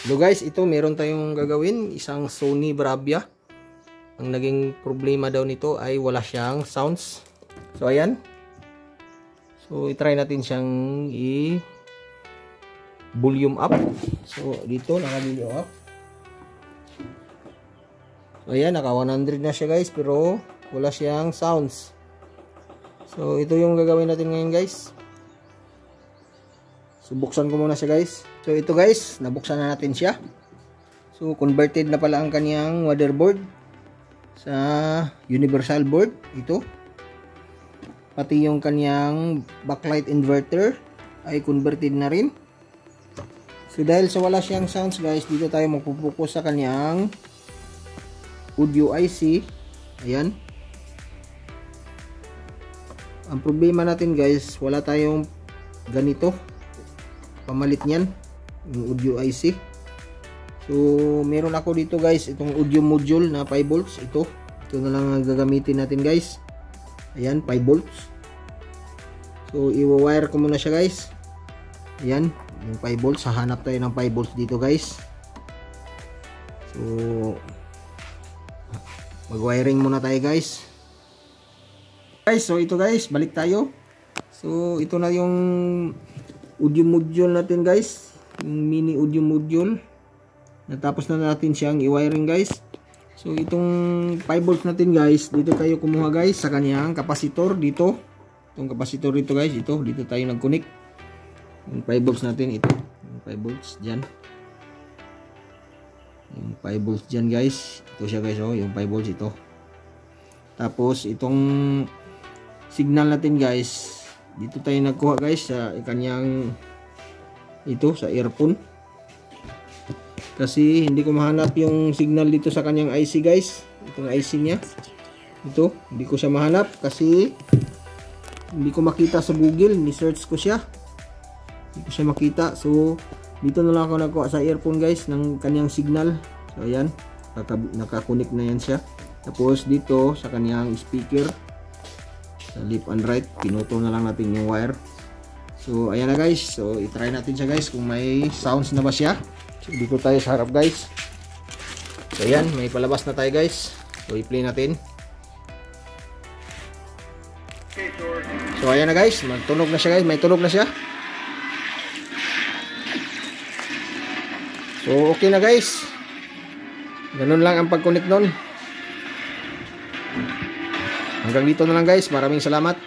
So guys, ito meron tayong gagawin, isang Sony Bravia. Ang naging problema daw nito ay wala siyang sounds. So ayan. So i-try natin siyang volume up. So dito naka-volume up. So ayan, naka 100 na siya guys, pero wala siyang sounds. So ito yung gagawin natin ngayon guys. So buksan ko muna siya guys. So ito guys, nabuksan na natin siya. So converted na pala ang kaniyang motherboard sa universal board. Ito. Pati yung kaniyang backlight inverter ay converted na rin. So dahil sa wala siyang sounds guys, dito tayo magpo-focus sa kaniyang audio IC. Ayan. Ang problema natin guys, wala tayong ganito pamalit niyan, yung audio IC. So meron ako dito guys, itong audio module na 5 volts. Ito na lang ang gagamitin natin guys. Ayan, 5 volts. So i-wire ko muna siya guys. Ayan, yung 5 volts. Hahanap tayo ng 5 volts dito guys. So mag-wiring muna tayo guys. So ito guys, balik tayo. So ito na yung audio module natin guys, yung mini audio module. Natapos na natin siyang i-wiring guys. So itong 5 volts natin guys, dito tayo kumuha guys sa kanyang kapasitor dito. Itong kapasitor dito guys, dito tayo nag-connect. Yung 5 volts natin, ito yung 5 volts dyan. Yung 5 volts dyan guys, ito siya guys, oh, yung 5 volts ito. Tapos itong signal natin guys, dito tayo nagkuha guys sa kanyang ito, sa earphone. Kasi hindi ko mahanap yung signal dito sa kanyang IC guys. Itong IC niya, ito, hindi ko siya mahanap kasi hindi ko makita sa Google. Ni-search ko siya, hindi ko siya makita. So dito na lang ako nagkuha sa earphone guys ng kanyang signal. So ayan, naka-connect na yan siya. Tapos dito sa kanyang speaker, sa left and right, pinutol na lang natin yung wire. So ayan na guys. So i-try natin siya guys kung may sounds na ba siya. So dito tayo sa harap guys. So ayan, may palabas na tayo guys. So i-play natin. So ayan na guys, magtunog na siya guys. May tunog na siya. So okay na guys. Ganun lang ang pag-connect nun. Hanggang dito na lang guys. Maraming salamat.